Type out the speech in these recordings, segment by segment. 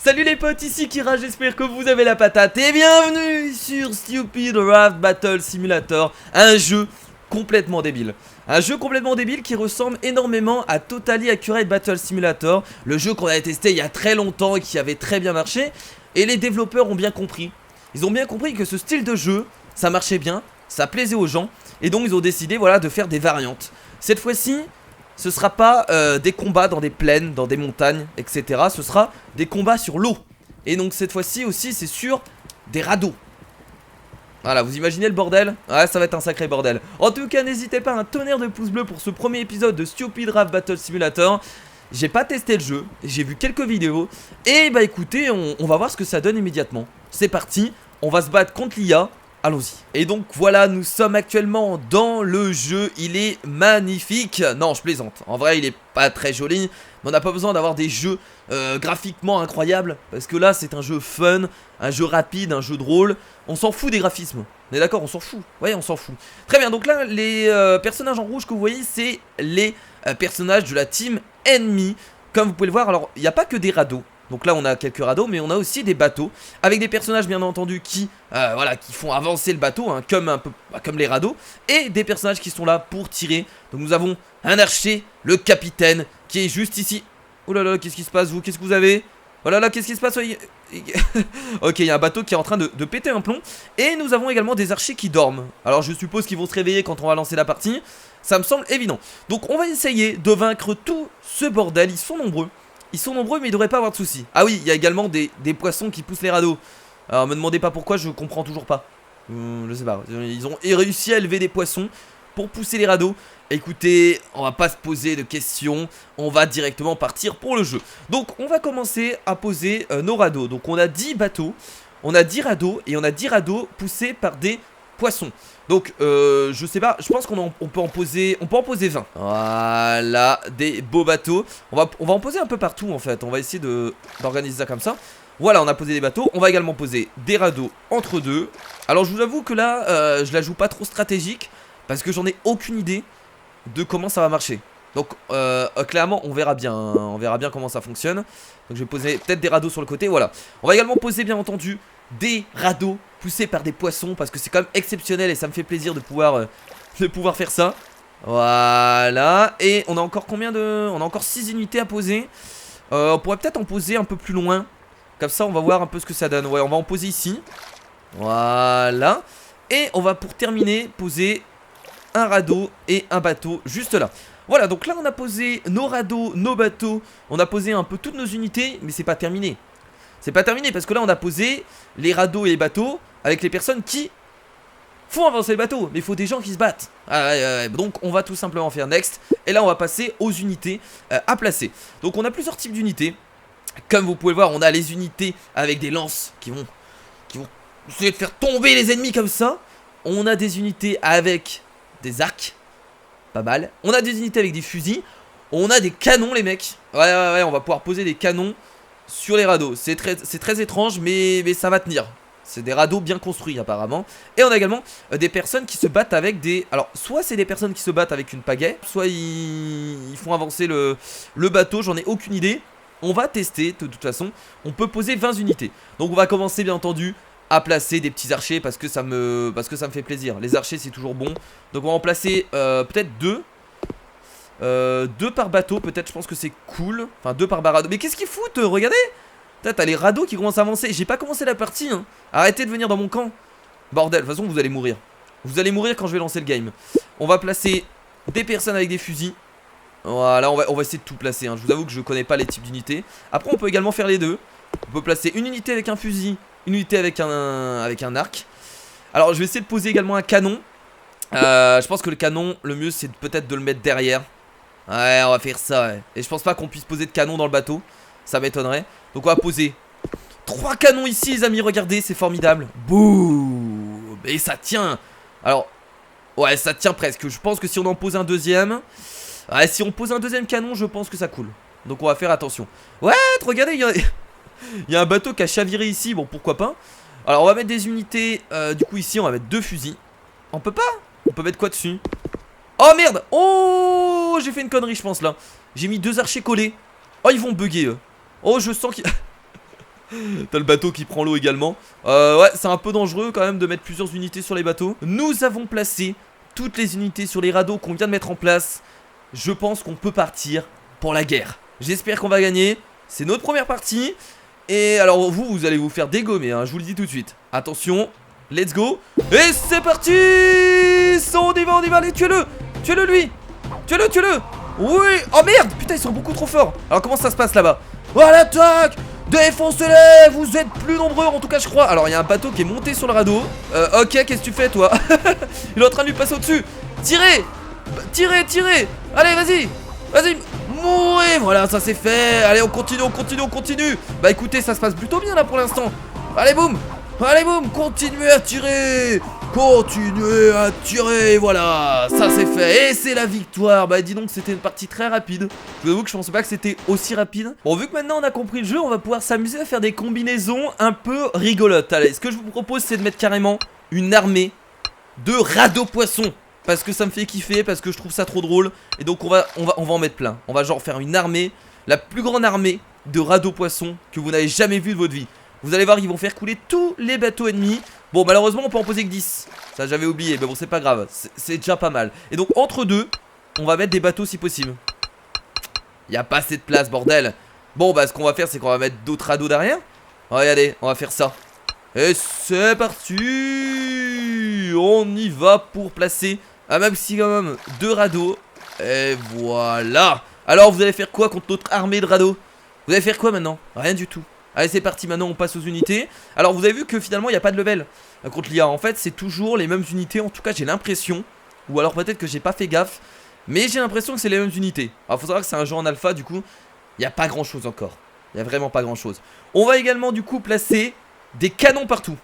Salut les potes, ici Kira, j'espère que vous avez la patate et bienvenue sur Stupid Raft Battle Simulator, un jeu complètement débile. Un jeu complètement débile qui ressemble énormément à Totally Accurate Battle Simulator, le jeu qu'on avait testé il y a très longtemps et qui avait très bien marché. Et les développeurs ont bien compris. Ils ont bien compris que ce style de jeu, ça marchait bien, ça plaisait aux gens. Et donc ils ont décidé voilà, de faire des variantes. Cette fois-ci, ce sera pas des combats dans des plaines, dans des montagnes, etc. Ce sera des combats sur l'eau. Et donc cette fois-ci aussi c'est sur des radeaux. Voilà, vous imaginez le bordel? Ouais, ça va être un sacré bordel. En tout cas, n'hésitez pas à un tonnerre de pouces bleus pour ce premier épisode de Stupid Raft Battle Simulator. J'ai pas testé le jeu, j'ai vu quelques vidéos. Et bah écoutez, on va voir ce que ça donne immédiatement. C'est parti, on va se battre contre l'IA. Allons-y. Et donc voilà, nous sommes actuellement dans le jeu. Il est magnifique. Non, je plaisante. En vrai, il est pas très joli. Mais on n'a pas besoin d'avoir des jeux graphiquement incroyables. Parce que là, c'est un jeu fun, un jeu rapide, un jeu drôle. On s'en fout des graphismes. On est d'accord, on s'en fout. Ouais, on s'en fout. Très bien, donc là, les personnages en rouge que vous voyez, c'est les personnages de la team ennemie. Comme vous pouvez le voir, alors, il n'y a pas que des radeaux. Donc là on a quelques radeaux, mais on a aussi des bateaux avec des personnages bien entendu qui qui font avancer le bateau, hein, comme les radeaux. Et des personnages qui sont là pour tirer. Donc nous avons un archer, le capitaine, qui est juste ici. Oh là là, qu'est-ce qui se passe vous? Qu'est-ce que vous avez? Oh là là, qu'est-ce qui se passe? Ok, il y a un bateau qui est en train de péter un plomb. Et nous avons également des archers qui dorment. Alors je suppose qu'ils vont se réveiller quand on va lancer la partie. Ça me semble évident. Donc on va essayer de vaincre tout ce bordel. Ils sont nombreux. Ils sont nombreux mais il devrait pas avoir de soucis. Ah oui, il y a également des poissons qui poussent les radeaux. Alors me demandez pas pourquoi, je comprends toujours pas. Je sais pas, ils ont réussi à élever des poissons pour pousser les radeaux. Écoutez, on va pas se poser de questions, on va directement partir pour le jeu. Donc on va commencer à poser nos radeaux. Donc on a 10 bateaux, on a 10 radeaux et on a 10 radeaux poussés par des poissons. Donc je sais pas, je pense qu'on peut en poser 20. Voilà, des beaux bateaux. On va en poser un peu partout en fait. On va essayer d'organiser ça comme ça. Voilà, on a posé des bateaux. On va également poser des radeaux entre deux. Alors je vous avoue que là je la joue pas trop stratégique parce que j'en ai aucune idée de comment ça va marcher. Donc clairement on verra bien hein. On verra bien comment ça fonctionne. Donc je vais poser peut-être des radeaux sur le côté. Voilà, on va également poser bien entendu des radeaux poussés par des poissons parce que c'est quand même exceptionnel et ça me fait plaisir de pouvoir faire ça. Voilà. Et on a encore combien de... On a encore 6 unités à poser. On pourrait peut-être en poser un peu plus loin. Comme ça on va voir un peu ce que ça donne. Ouais, on va en poser ici. Voilà. Et on va pour terminer poser un radeau et un bateau juste là. Voilà, donc là on a posé nos radeaux, nos bateaux. On a posé un peu toutes nos unités. Mais c'est pas terminé. C'est pas terminé parce que là on a posé les radeaux et les bateaux avec les personnes qui font avancer le bateau. Mais il faut des gens qui se battent. Donc on va tout simplement faire next. Et là on va passer aux unités à placer. Donc on a plusieurs types d'unités. Comme vous pouvez le voir, on a les unités avec des lances qui vont essayer de faire tomber les ennemis comme ça. On a des unités avec des arcs. Pas mal. On a des unités avec des fusils. On a des canons les mecs. Ouais, on va pouvoir poser des canons sur les radeaux. C'est très étrange mais ça va tenir. C'est des radeaux bien construits apparemment. Et on a également des personnes qui se battent avec des... Alors soit c'est des personnes qui se battent avec une pagaie, soit ils font avancer le bateau. J'en ai aucune idée. On va tester de toute façon. On peut poser 20 unités. Donc on va commencer bien entendu à placer des petits archers parce que ça me fait plaisir. Les archers c'est toujours bon. Donc on va en placer peut-être 2. 2 par bateau peut-être, je pense que c'est cool. Enfin 2 par radeau. Mais qu'est-ce qu'ils foutent? Regardez. T'as les radeaux qui commencent à avancer. J'ai pas commencé la partie hein. Arrêtez de venir dans mon camp. Bordel, de toute façon vous allez mourir. Vous allez mourir quand je vais lancer le game. On va placer des personnes avec des fusils. Voilà, on va essayer de tout placer hein. Je vous avoue que je connais pas les types d'unités. Après on peut également faire les deux. On peut placer une unité avec un fusil, une unité avec un arc. Alors je vais essayer de poser également un canon. Je pense que le canon, le mieux c'est peut-être de le mettre derrière. Ouais, on va faire ça ouais. Et je pense pas qu'on puisse poser de canon dans le bateau. Ça m'étonnerait. Donc on va poser 3 canons ici les amis, regardez, c'est formidable. Boum. Et ça tient. Alors, ouais, ça tient presque. Je pense que si on en pose un deuxième... Ouais, si on pose un deuxième canon, je pense que ça coule. Donc on va faire attention. Ouais, regardez, il y a un bateau qui a chaviré ici, bon pourquoi pas. Alors on va mettre des unités, du coup ici on va mettre 2 fusils. On peut pas? On peut mettre quoi dessus? Oh merde! Oh, j'ai fait une connerie je pense là. J'ai mis 2 archers collés. Oh ils vont bugger eux. Oh je sens qu'ils... T'as le bateau qui prend l'eau également. Ouais, c'est un peu dangereux quand même de mettre plusieurs unités sur les bateaux. Nous avons placé toutes les unités sur les radeaux qu'on vient de mettre en place. Je pense qu'on peut partir pour la guerre. J'espère qu'on va gagner. C'est notre première partie. Et alors vous allez vous faire dégommer, hein, je vous le dis tout de suite. Attention, let's go. Et c'est parti. On y va, allez, tuez-le. Tuez-le lui. Tuez-le. Oui. Oh merde, putain, ils sont beaucoup trop forts. Alors comment ça se passe là-bas? Oh, l'attaque. Défoncez-les. Vous êtes plus nombreux, en tout cas je crois. Alors il y a un bateau qui est monté sur le radeau. Ok, qu'est-ce que tu fais toi? Il est en train de lui passer au-dessus. Tirez. Allez, vas-y. Mourez. Voilà, ça c'est fait. Allez, on continue. Bah écoutez, ça se passe plutôt bien là pour l'instant. Allez, boum. Continuez à tirer. Voilà, ça c'est fait. Et c'est la victoire. Bah dis donc, c'était une partie très rapide. Je vous avoue que je pensais pas que c'était aussi rapide. Bon, vu que maintenant on a compris le jeu, on va pouvoir s'amuser à faire des combinaisons un peu rigolotes. Allez, ce que je vous propose, c'est de mettre carrément une armée de radeaux poissons. Parce que ça me fait kiffer, parce que je trouve ça trop drôle. Et donc on va en mettre plein. On va genre faire une armée, la plus grande armée de radeaux poissons que vous n'avez jamais vu de votre vie. Vous allez voir, ils vont faire couler tous les bateaux ennemis. Bon, malheureusement on peut en poser que 10. Ça j'avais oublié, mais bon, c'est pas grave. C'est déjà pas mal. Et donc entre deux, on va mettre des bateaux si possible. Il n'y a pas assez de place, bordel. Bon, bah ce qu'on va faire, c'est qu'on va mettre d'autres radeaux derrière. Regardez, on va faire ça. Et c'est parti. On y va pour placer un maximum de radeaux. Et voilà. Alors vous allez faire quoi contre notre armée de radeaux? Vous allez faire quoi maintenant? Rien du tout. Allez, c'est parti, maintenant on passe aux unités. Alors vous avez vu que finalement il n'y a pas de level contre l'IA. En fait c'est toujours les mêmes unités. En tout cas j'ai l'impression. Ou alors peut-être que j'ai pas fait gaffe, mais j'ai l'impression que c'est les mêmes unités. Alors faut savoir que c'est un jeu en alpha, du coup il n'y a pas grand chose encore. Il n'y a vraiment pas grand chose. On va également du coup placer des canons partout.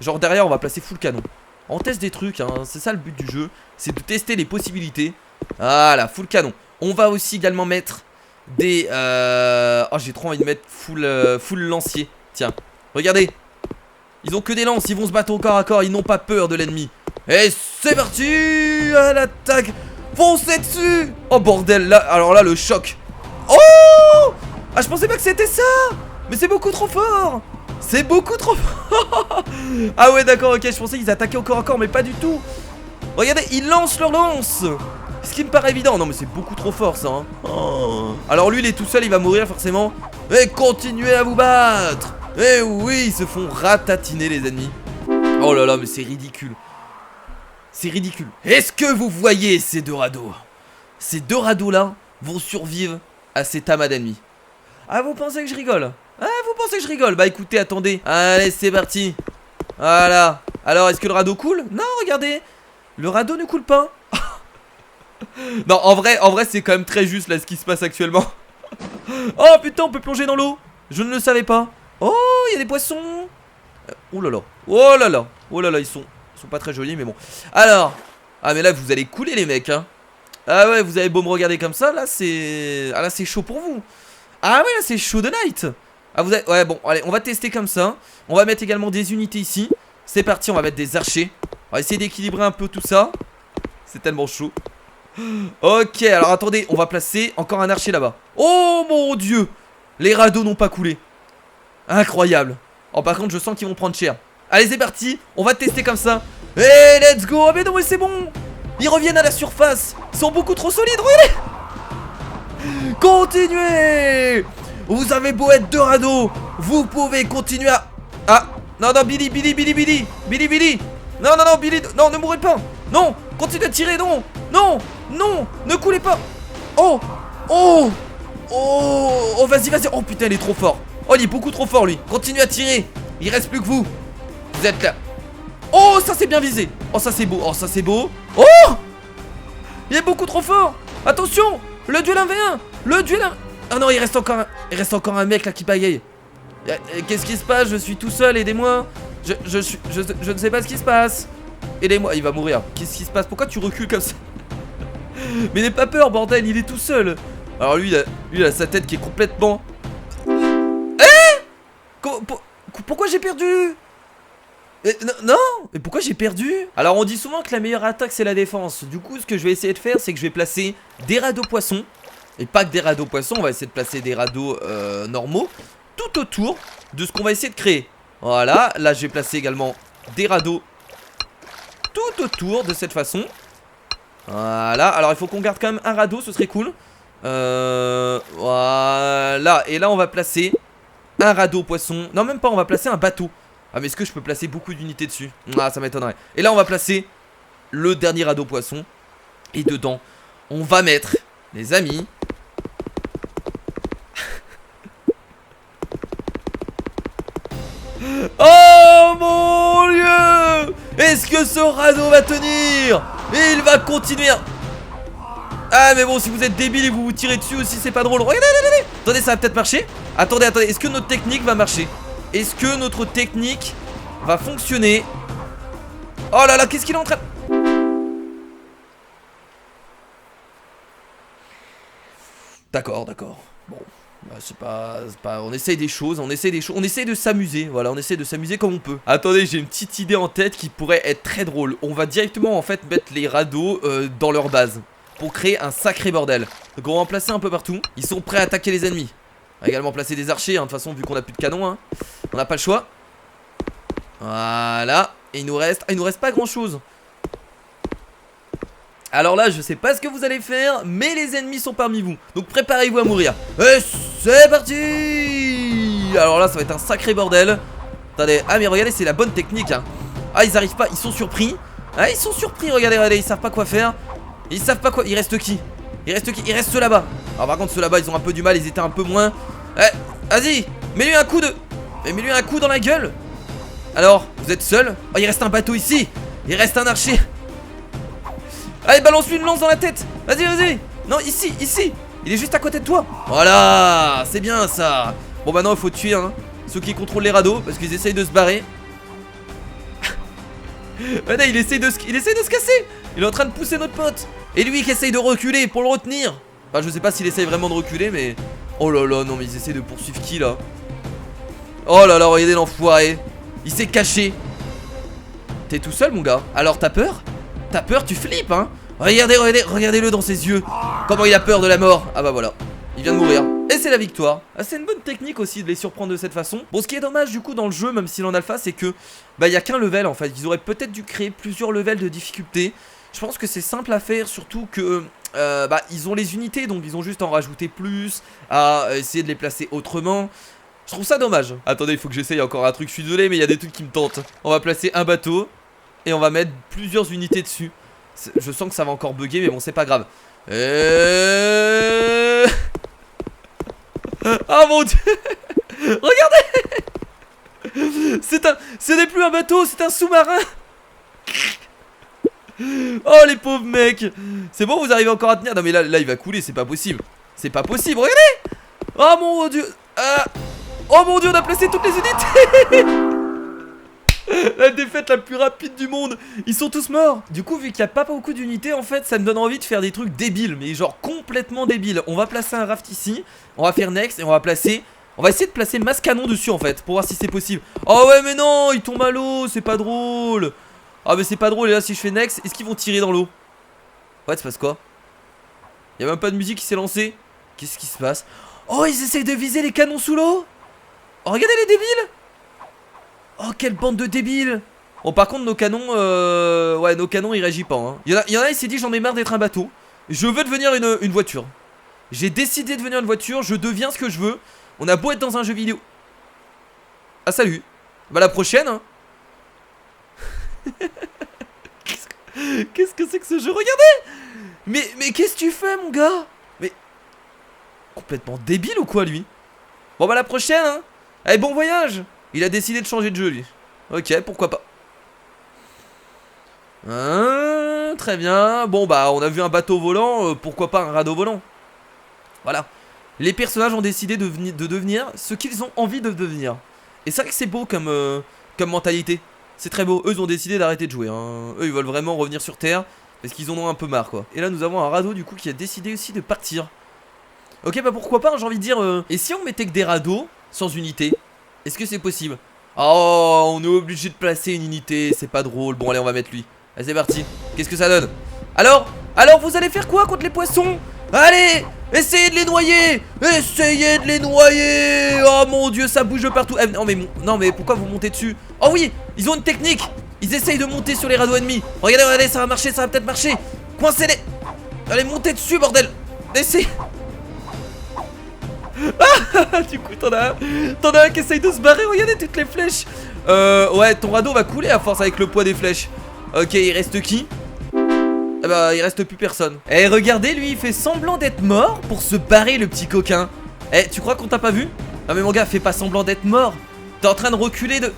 Genre derrière on va placer full canon. On teste des trucs, hein. C'est ça le but du jeu. C'est de tester les possibilités. Voilà, full canon. On va aussi également mettre des... Oh, j'ai trop envie de mettre full lancier. Tiens, regardez. Ils ont que des lances, ils vont se battre au corps à corps. Ils n'ont pas peur de l'ennemi. Et c'est parti. À l'attaque. Foncez dessus. Oh bordel, là, alors là le choc. Oh. Ah, je pensais pas que c'était ça. Mais c'est beaucoup trop fort. C'est beaucoup trop fort. Ah ouais, d'accord, ok, je pensais qu'ils attaquaient au corps à corps, mais pas du tout. Regardez, ils lancent leur lance. Ce qui me paraît évident. Non mais c'est beaucoup trop fort ça, hein. Oh. Alors lui il est tout seul, il va mourir forcément. Et continuez à vous battre. Et oui, ils se font ratatiner les ennemis. Oh là là, mais c'est ridicule. C'est ridicule. Est-ce que vous voyez ces deux radeaux? Ces deux radeaux là vont survivre à cet amas d'ennemis. Ah, vous pensez que je rigole? Ah, vous pensez que je rigole? Bah écoutez, attendez. Allez, c'est parti. Voilà. Alors, est-ce que le radeau coule? Non, regardez. Le radeau ne coule pas. Non, en vrai c'est quand même très juste là ce qui se passe actuellement. Oh putain, on peut plonger dans l'eau. Je ne le savais pas. Oh, il y a des poissons. Oh là là. Oh là là. Oh là là, ils sont pas très jolis, mais bon. Alors. Ah mais là vous allez couler les mecs, hein. Ah ouais, vous avez beau me regarder comme ça, là c'est... Ah là c'est chaud pour vous. Ah ouais, là c'est chaud de night. Ah vous avez... Ouais bon, allez, on va tester comme ça. On va mettre également des unités ici. C'est parti, on va mettre des archers. On va essayer d'équilibrer un peu tout ça. C'est tellement chaud. Ok, alors attendez, on va placer encore un archer là-bas. Oh mon dieu. Les radeaux n'ont pas coulé. Incroyable. Oh par contre je sens qu'ils vont prendre cher. Allez c'est parti, on va tester comme ça. Et let's go. Oh mais non mais c'est bon. Ils reviennent à la surface. Ils sont beaucoup trop solides, regardez. Continuez. Vous avez beau être deux radeaux, vous pouvez continuer à... Ah, non non, Billy. Non, Billy, non, ne mourrez pas. Non, continuez à tirer, non, ne coulez pas. Oh, vas-y. Oh putain, il est trop fort. Oh, il est beaucoup trop fort, lui. Continuez à tirer. Il reste plus que vous. Vous êtes là. Oh, ça c'est bien visé. Oh, ça c'est beau. Oh, il est beaucoup trop fort. Attention, le duel 1v1. Ah non, il reste encore un mec là qui bagaille. Qu'est-ce qui se passe? Je suis tout seul, aidez-moi. Je ne sais pas ce qui se passe. Aidez-moi, il va mourir. Qu'est-ce qui se passe? Pourquoi tu recules comme ça? Mais n'aie pas peur, bordel, il est tout seul. Alors lui, il a sa tête qui est complètement... Pourquoi j'ai perdu? Non, mais pourquoi j'ai perdu? Alors on dit souvent que la meilleure attaque c'est la défense. Du coup ce que je vais essayer de faire, c'est que je vais placer des radeaux poissons. Et pas que des radeaux poissons, on va essayer de placer des radeaux normaux. tout autour de ce qu'on va essayer de créer. Voilà, là je vais placer également des radeaux tout autour de cette façon. Voilà, alors il faut qu'on garde quand même un radeau, ce serait cool. Voilà, et là on va placer un radeau poisson. Non, même pas, on va placer un bateau. Ah, mais est-ce que je peux placer beaucoup d'unités dessus? Ah, ça m'étonnerait. Et là on va placer le dernier radeau poisson. Et dedans, on va mettre, les amis, oh mon Dieu! Est-ce que ce radeau va tenir? Et il va continuer. Ah mais bon, si vous êtes débile et vous vous tirez dessus aussi, c'est pas drôle. Regardez, regardez. Attendez, ça va peut-être marcher. Attendez, attendez, est-ce que notre technique va marcher? Est-ce que notre technique va fonctionner? Oh là là, qu'est-ce qu'il est en train... D'accord, d'accord. Bon, bah, c'est pas... On essaye des choses, on essaye de s'amuser, voilà, on essaye de s'amuser comme on peut. Attendez, j'ai une petite idée en tête qui pourrait être très drôle. On va directement en fait mettre les radeaux dans leur base pour créer un sacré bordel. Donc on va en placer un peu partout. Ils sont prêts à attaquer les ennemis. On va également placer des archers, hein, de toute façon vu qu'on a plus de canons, hein. On n'a pas le choix. Voilà. Et il nous reste pas grand chose. Alors là, je sais pas ce que vous allez faire, mais les ennemis sont parmi vous. Donc préparez-vous à mourir. Et c'est parti. Alors là, ça va être un sacré bordel. Attendez, ah mais regardez, c'est la bonne technique, hein. Ah, ils arrivent pas, ils sont surpris. Ah, ils sont surpris, regardez, regardez, ils savent pas quoi faire. Ils savent pas quoi, il reste qui? Il reste qui? Il reste ceux là-bas. Alors par contre, ceux là-bas, ils ont un peu du mal, ils étaient un peu moins. Vas-y, mets-lui un coup de... Mets-lui un coup dans la gueule. Alors, vous êtes seul? Oh, il reste un bateau ici. Il reste un archer. Allez, balance-lui une lance dans la tête. Vas-y, vas-y. Non, ici, ici. Il est juste à côté de toi. Voilà, c'est bien ça. Bon, maintenant, il faut tuer hein, ceux qui contrôlent les radeaux parce qu'ils essayent de se barrer. Allez, il essaye de se casser. Il est en train de pousser notre pote. Et lui qui essaye de reculer pour le retenir. Enfin, je sais pas s'il essaye vraiment de reculer, mais... Oh là là, non, mais ils essaient de poursuivre qui, là? Oh là là, regardez l'enfoiré. Il s'est caché. T'es tout seul, mon gars? Alors, t'as peur? T'as peur, tu flippes, hein? Regardez, regardez, regardez-le dans ses yeux. Comment il a peur de la mort. Ah bah voilà, il vient de mourir. Et c'est la victoire. Ah, c'est une bonne technique aussi de les surprendre de cette façon. Bon, ce qui est dommage du coup dans le jeu, même s'il est en alpha, c'est que bah il y a qu'un level en fait. Ils auraient peut-être dû créer plusieurs levels de difficulté. Je pense que c'est simple à faire, surtout que bah ils ont les unités, donc ils ont juste à en rajouter plus, à essayer de les placer autrement. Je trouve ça dommage. Attendez, il faut que j'essaye encore un truc, je suis désolé, mais il y a des trucs qui me tentent. On va placer un bateau et on va mettre plusieurs unités dessus. Je sens que ça va encore bugger, mais bon, c'est pas grave. Oh mon dieu. Regardez. Ce n'est plus un bateau, c'est un sous-marin. Oh les pauvres mecs. C'est bon, vous arrivez encore à tenir? Non mais là il va couler, c'est pas possible. C'est pas possible, regardez. Oh mon dieu. Oh mon dieu, on a placé toutes les unités. La défaite la plus rapide du monde. Ils sont tous morts. Du coup, vu qu'il n'y a pas beaucoup d'unités, en fait, ça me donne envie de faire des trucs débiles. Mais genre complètement débiles. On va placer un raft ici. On va faire next et on va placer... On va essayer de placer masse canon dessus en fait, pour voir si c'est possible. Oh ouais mais non, il tombe à l'eau, c'est pas drôle. Ah mais c'est pas drôle. Et là si je fais next, est-ce qu'ils vont tirer dans l'eau? Ouais, ça se passe quoi? Il y a même pas de musique qui s'est lancée. Qu'est-ce qui se passe? Oh, ils essayent de viser les canons sous l'eau. Oh, regardez les débiles. Oh, quelle bande de débiles. Bon, par contre, nos canons, ouais, nos canons, ils réagissent pas, hein. Il y en a, il s'est dit, j'en ai marre d'être un bateau. Je veux devenir une voiture. J'ai décidé de devenir une voiture, je deviens ce que je veux. On a beau être dans un jeu vidéo. Ah, salut. Bah, la prochaine, hein. Qu'est-ce que c'est que ce jeu? Regardez. Mais qu'est-ce que tu fais, mon gars? Mais... Complètement débile ou quoi, lui? Bon, bah, la prochaine, hein. Allez, bon voyage. Il a décidé de changer de jeu, lui. Ok, pourquoi pas. Très bien. Bon, bah, on a vu un bateau volant. Pourquoi pas un radeau volant? Voilà. Les personnages ont décidé de devenir ce qu'ils ont envie de devenir. Et c'est vrai que c'est beau comme mentalité. C'est très beau. Eux, ils ont décidé d'arrêter de jouer, hein. Eux, ils veulent vraiment revenir sur Terre. Parce qu'ils en ont un peu marre, quoi. Et là, nous avons un radeau, du coup, qui a décidé aussi de partir. Ok, bah pourquoi pas, j'ai envie de dire... Et si on mettait que des radeaux sans unité? Est-ce que c'est possible? Oh, on est obligé de placer une unité, c'est pas drôle. Bon, allez, on va mettre lui. Allez, c'est parti. Qu'est-ce que ça donne? Alors, vous allez faire quoi contre les poissons? Allez, Essayez de les noyer! Essayez de les noyer! Oh mon dieu, ça bouge de partout. Non mais pourquoi vous montez dessus? Oh oui, ils ont une technique. Ils essayent de monter sur les radeaux ennemis. Regardez, regardez, ça va marcher, ça va peut-être marcher. Coincez-les. Allez, montez dessus, bordel. Essayez. Ah, du coup, t'en as un qui essaye de se barrer. Regardez toutes les flèches. Ouais, ton radeau va couler à force avec le poids des flèches. Ok, il reste qui? Eh bah, il reste plus personne. Eh, regardez, lui, il fait semblant d'être mort pour se barrer, le petit coquin. Eh, tu crois qu'on t'a pas vu? Non mais mon gars, fais pas semblant d'être mort. T'es en train de reculer de...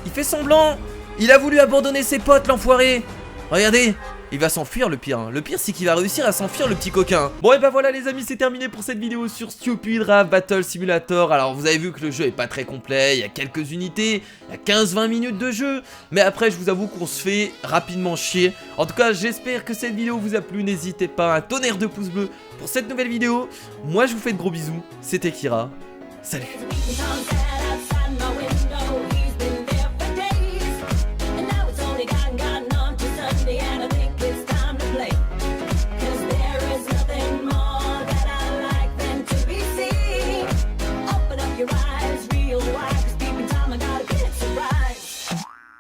Il fait semblant. Il a voulu abandonner ses potes, l'enfoiré. Regardez. Il va s'enfuir, le pire. Le pire, c'est qu'il va réussir à s'enfuir, le petit coquin. Bon, et bah voilà, les amis, c'est terminé pour cette vidéo sur Stupid Raft Battle Simulator. Alors, vous avez vu que le jeu est pas très complet. Il y a quelques unités. Il y a 15-20 minutes de jeu. Mais après, je vous avoue qu'on se fait rapidement chier. En tout cas, j'espère que cette vidéo vous a plu. N'hésitez pas à un tonnerre de pouces bleus pour cette nouvelle vidéo. Moi, je vous fais de gros bisous. C'était Kira. Salut.